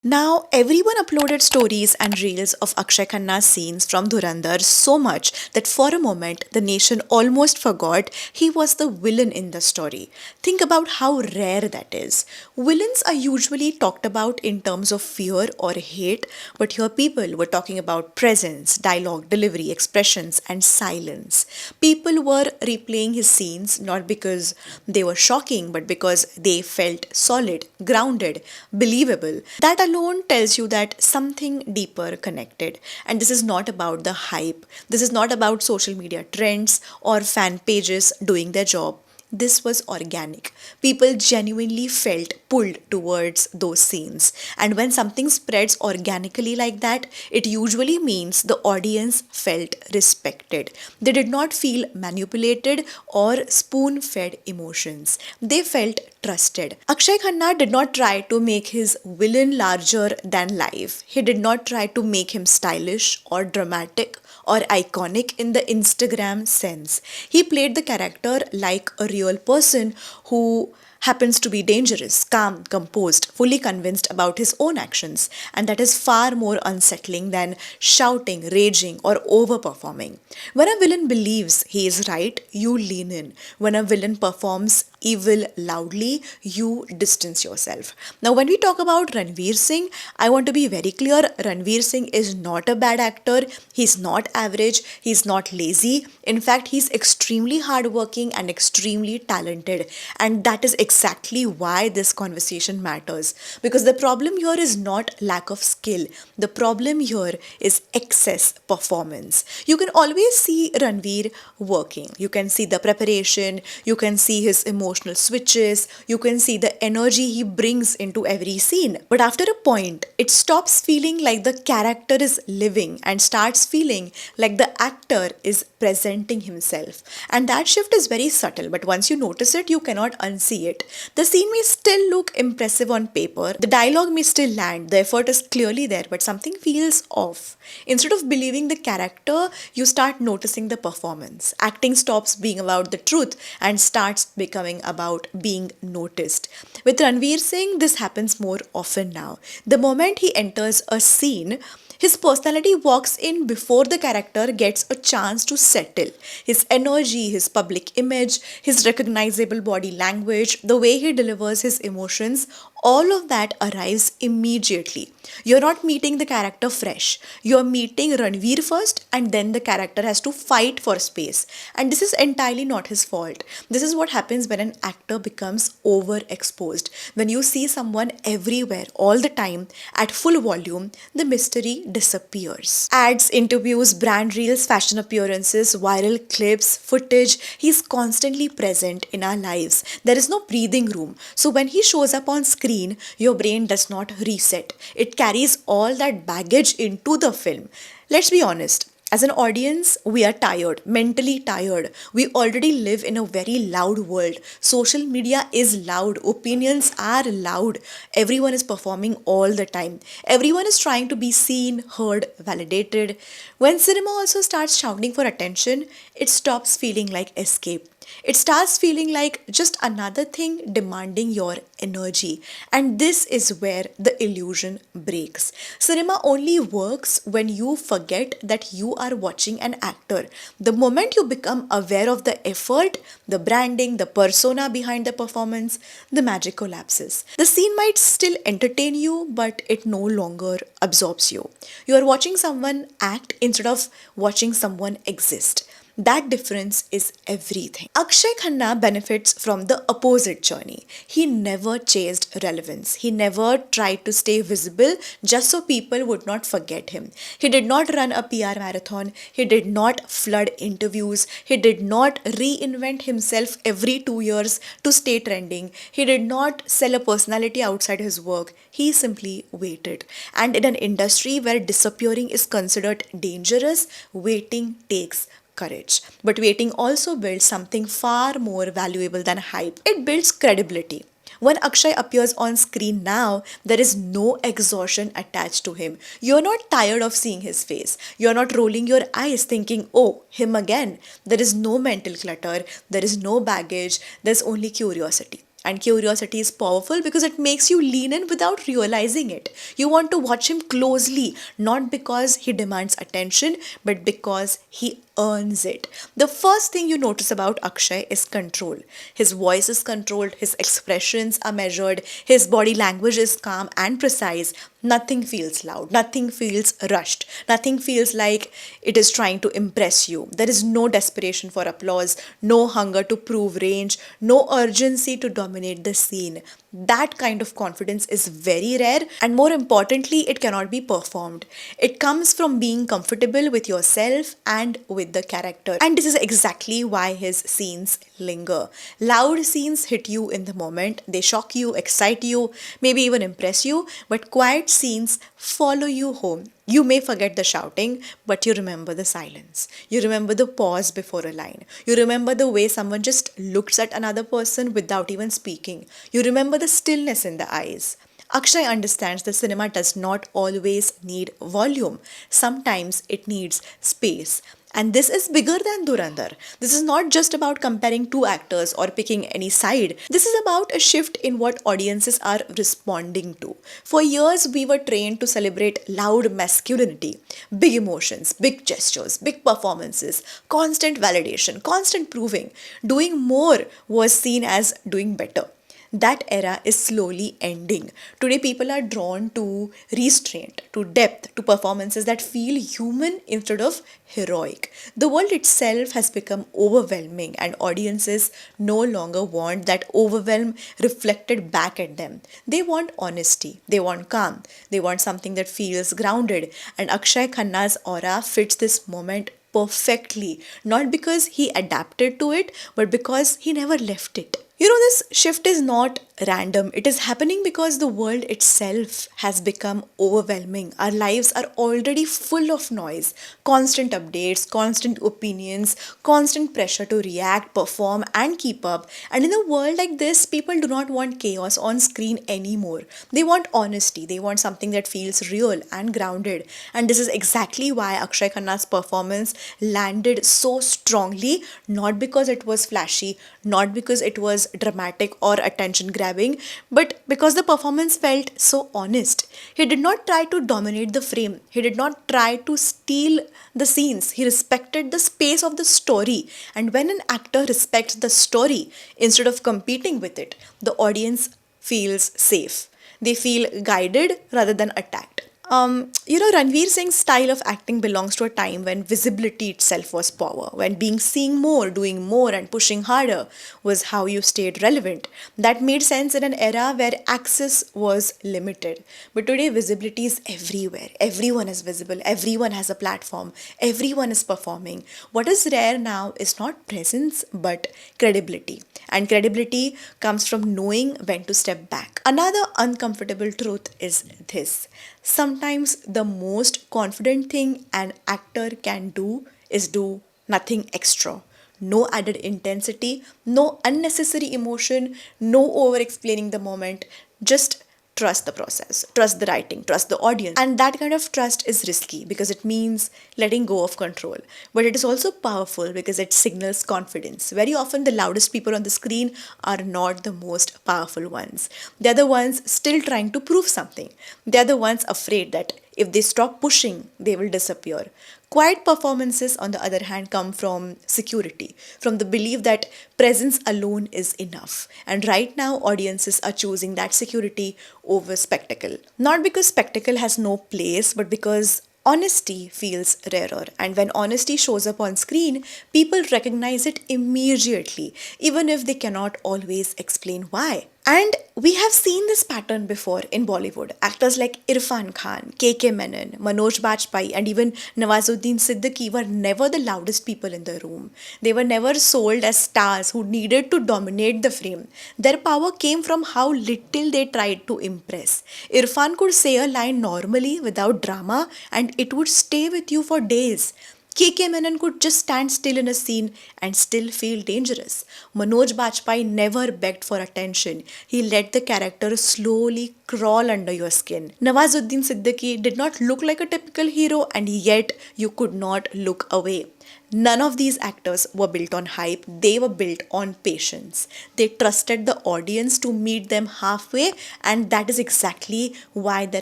Now, everyone uploaded stories and reels of Akshay Khanna's scenes from Dhurandhar so much that for a moment the nation almost forgot he was the villain in the story. Think about how rare that is. Villains are usually talked about in terms of fear or hate, but here people were talking about presence, dialogue, delivery, expressions, and silence. People were replaying his scenes not because they were shocking, but because they felt solid, grounded, believable. That alone tells you that something deeper connected. And this is not about the hype. This is not about social media trends or fan pages doing their job. This was organic. People genuinely felt pulled towards those scenes. And when something spreads organically like that, it usually means the audience felt respected. They did not feel manipulated or spoon fed emotions. They felt trusted. Akshay Khanna did not try to make his villain larger than life. He did not try to make him stylish or dramatic or iconic in the Instagram sense. He played the character like a real person who happens to be dangerous, calm, composed, fully convinced about his own actions. And that is far more unsettling than shouting, raging, or overperforming. When a villain believes he is right, you lean in. When a villain performs evil loudly, you distance yourself. Now, when we talk about Ranveer Singh, I want to be very clear. Ranveer Singh is not a bad actor. He's not average. He's not lazy. In fact, he's extremely hardworking and extremely talented. And that is exactly why this conversation matters. Because the problem here is not lack of skill. The problem here is excess performance. You can always see Ranveer working. You can see the preparation. You can see his emotional switches. You can see the energy he brings into every scene. But after a point, it stops feeling like the character is living and starts feeling like the actor is presenting himself. And that shift is very subtle, but once you notice it, you cannot unsee it. The scene may still look impressive on paper, the dialogue may still land, the effort is clearly there, but something feels off. Instead of believing the character, you start noticing the performance. Acting stops being about the truth and starts becoming about being noticed. With Ranveer Singh, this happens more often now. The moment he enters a scene, his personality walks in before the character gets a chance to settle. His energy, his public image, his recognizable body language, the way he delivers his emotions, all of that arrives immediately. You're not meeting the character fresh. You're meeting Ranveer first, and then the character has to fight for space. And this is entirely not his fault. This is what happens when an actor becomes overexposed. When you see someone everywhere all the time at full volume, the mystery disappears. Ads, interviews, brand reels, fashion appearances, viral clips, footage, he's constantly present in our lives. There is no breathing room. So when he shows up on screen, your brain does not reset. It carries all that baggage into the film. Let's be honest. As an audience, we are tired, mentally tired. We already live in a very loud world. Social media is loud. Opinions are loud. Everyone is performing all the time. Everyone is trying to be seen, heard, validated. When cinema also starts shouting for attention, it stops feeling like escape. It starts feeling like just another thing demanding your energy. And this is where the illusion breaks. Cinema only works when you forget that you are watching an actor. The moment you become aware of the effort, the branding, the persona behind the performance, the magic collapses. The scene might still entertain you, but it no longer absorbs you. You are watching someone act instead of watching someone exist. That difference is everything. Akshay Khanna benefits from the opposite journey. He never chased relevance. He never tried to stay visible just so people would not forget him. He did not run a PR marathon. He did not flood interviews. He did not reinvent himself every 2 years to stay trending. He did not sell a personality outside his work. He simply waited. And in an industry where disappearing is considered dangerous, waiting takes courage. But waiting also builds something far more valuable than hype. It builds credibility. When Akshay appears on screen now, there is no exhaustion attached to him. You're not tired of seeing his face. You're not rolling your eyes thinking, oh, him again. There is no mental clutter. There is no baggage. There's only curiosity. And curiosity is powerful because it makes you lean in without realizing it. You want to watch him closely, not because he demands attention, but because he earns it. The first thing you notice about Akshay is control. His voice is controlled, his expressions are measured, his body language is calm and precise. Nothing feels loud, nothing feels rushed, nothing feels like it is trying to impress you. There is no desperation for applause, no hunger to prove range, no urgency to dominate the scene. That kind of confidence is very rare, and more importantly, it cannot be performed. It comes from being comfortable with yourself and with the character. And this is exactly why his scenes linger. Loud scenes hit you in the moment, they shock you, excite you, maybe even impress you, but quiet scenes follow you home. You may forget the shouting, but you remember the silence. You remember the pause before a line. You remember the way someone just looks at another person without even speaking. You remember the stillness in the eyes. Akshay understands that cinema does not always need volume. Sometimes it needs space. And this is bigger than Durandar. This is not just about comparing two actors or picking any side. This is about a shift in what audiences are responding to. For years, we were trained to celebrate loud masculinity, big emotions, big gestures, big performances, constant validation, constant proving. Doing more was seen as doing better. That era is slowly ending. Today, people are drawn to restraint, to depth, to performances that feel human instead of heroic. The world itself has become overwhelming, and audiences no longer want that overwhelm reflected back at them. They want honesty, they want calm, they want something that feels grounded, and Akshay Khanna's aura fits this moment perfectly, not because he adapted to it, but because he never left it. This shift is not random. It is happening because the world itself has become overwhelming. Our lives are already full of noise, constant updates, constant opinions, constant pressure to react, perform, and keep up. And in a world like this, people do not want chaos on screen anymore. They want honesty. They want something that feels real and grounded. And this is exactly why Akshay Khanna's performance landed so strongly, not because it was flashy, not because it was dramatic or attention grabbing, but because the performance felt so honest. He did not try to dominate the frame, he did not try to steal the scenes. He respected the space of the story. And when an actor respects the story instead of competing with it, the audience feels safe. They feel guided rather than attacked. Ranveer Singh's style of acting belongs to a time when visibility itself was power, when being seen more, doing more, and pushing harder was how you stayed relevant. That made sense in an era where access was limited. But today, visibility is everywhere. Everyone is visible, everyone has a platform, everyone is performing. What is rare now is not presence, but credibility. And credibility comes from knowing when to step back. Another uncomfortable truth is this: sometimes the most confident thing an actor can do is do nothing extra. No added intensity, no unnecessary emotion, no over explaining the moment, just trust the process, trust the writing, trust the audience. And that kind of trust is risky because it means letting go of control. But it is also powerful because it signals confidence. Very often, the loudest people on the screen are not the most powerful ones. They're the ones still trying to prove something. They're the ones afraid that if they stop pushing, they will disappear. Quiet performances, on the other hand, come from security, from the belief that presence alone is enough. And right now, audiences are choosing that security over spectacle. Not because spectacle has no place, but because honesty feels rarer. And when honesty shows up on screen, people recognize it immediately, even if they cannot always explain why. And we have seen this pattern before in Bollywood. Actors like Irrfan Khan, KK Menon, Manoj Bajpayee, and even Nawazuddin Siddiqui were never the loudest people in the room. They were never sold as stars who needed to dominate the frame. Their power came from how little they tried to impress. Irrfan could say a line normally without drama, and it would stay with you for days. KK Menon could just stand still in a scene and still feel dangerous. Manoj Bajpayee never begged for attention. He let the character slowly crawl under your skin. Nawazuddin Siddiqui did not look like a typical hero, and yet you could not look away. None of these actors were built on hype, they were built on patience. They trusted the audience to meet them halfway, and that is exactly why their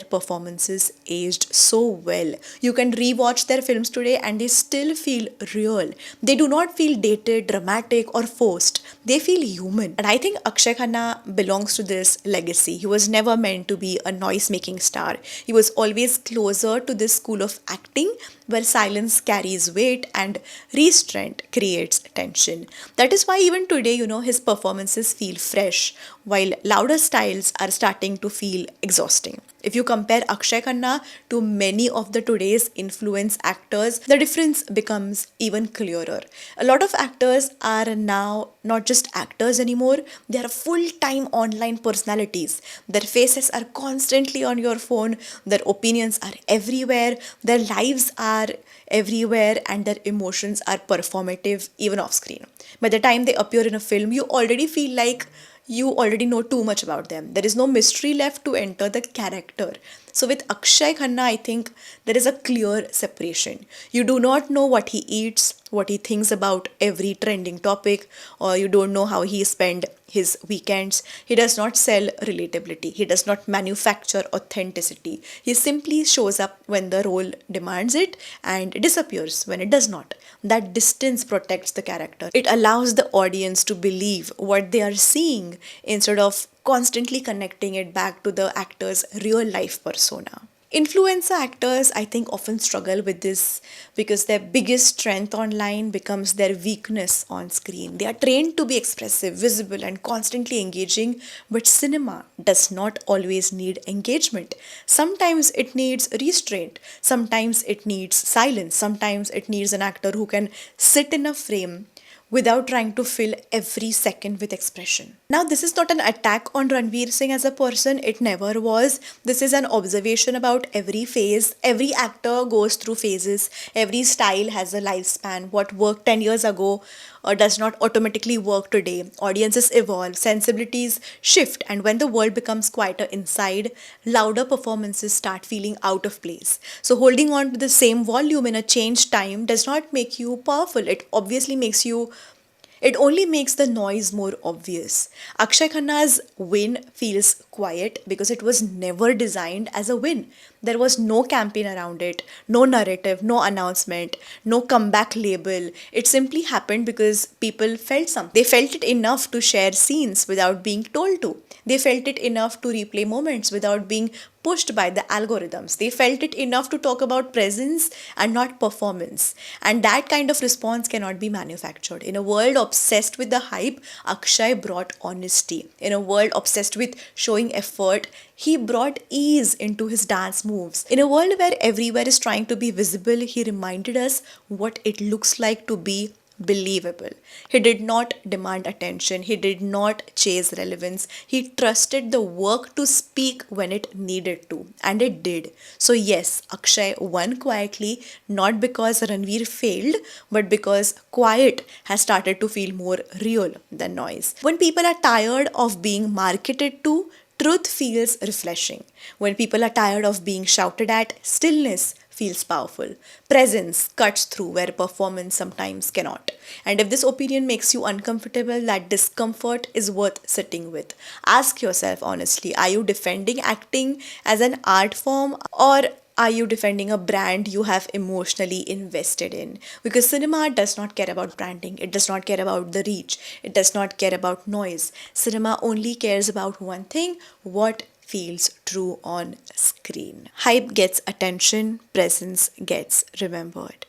performances aged so well. You can rewatch their films today and they still feel real. They do not feel dated, dramatic, or forced. They feel human. And I think Akshay Khanna belongs to this legacy. He was never meant to be a noise making star. He was always closer to this school of acting where silence carries weight and restraint creates tension. That is why even today, his performances feel fresh, while louder styles are starting to feel exhausting. If you compare Akshay Khanna to many of the today's influence actors, the difference becomes even clearer. A lot of actors are now not just actors anymore, they are full-time online personalities. Their faces are constantly on your phone, their opinions are everywhere, their lives are everywhere, and their emotions are performative even off screen. By the time they appear in a film, you already feel like you already know too much about them. There is no mystery left to enter the character. So with Akshay Khanna, I think there is a clear separation. You do not know what he eats, what he thinks about every trending topic, or you don't know how he spend his weekends. He does not sell relatability. He does not manufacture authenticity. He simply shows up when the role demands it and disappears when it does not. That distance protects the character. It allows the audience to believe what they are seeing instead of constantly connecting it back to the actor's real life persona. Influencer actors, I think, often struggle with this because their biggest strength online becomes their weakness on screen. They are trained to be expressive, visible, and constantly engaging, but cinema does not always need engagement. Sometimes it needs restraint, sometimes it needs silence, sometimes it needs an actor who can sit in a frame without trying to fill every second with expression. Now, this is not an attack on Ranveer Singh as a person, it never was. This is an observation about every phase. Every actor goes through phases, every style has a lifespan. What worked 10 years ago does not automatically work today. Audiences evolve, sensibilities shift, and when the world becomes quieter inside, louder performances start feeling out of place. So, holding on to the same volume in a changed time does not make you powerful. It only makes the noise more obvious. Akshay Khanna's win feels quiet because it was never designed as a win. There was no campaign around it, no narrative, no announcement, no comeback label. It simply happened because people felt something. They felt it enough to share scenes without being told to. They felt it enough to replay moments without being pushed by the algorithms. They felt it enough to talk about presence and not performance. And that kind of response cannot be manufactured. In a world obsessed with the hype, Akshay brought honesty. In a world obsessed with showing effort, he brought ease into his dance moves. In a world where everywhere is trying to be visible, he reminded us what it looks like to be believable. He did not demand attention, he did not chase relevance. He trusted the work to speak when it needed to, and it did. So, yes, Akshay won quietly, not because Ranveer failed, but because quiet has started to feel more real than noise. When people are tired of being marketed to, truth feels refreshing. When people are tired of being shouted at, stillness feels powerful. Presence cuts through where performance sometimes cannot. And if this opinion makes you uncomfortable, that discomfort is worth sitting with. Ask yourself honestly, are you defending acting as an art form, or are you defending a brand you have emotionally invested in? Because cinema does not care about branding, it does not care about the reach, it does not care about noise. Cinema only cares about one thing: what feels true on screen. Hype gets attention, presence gets remembered.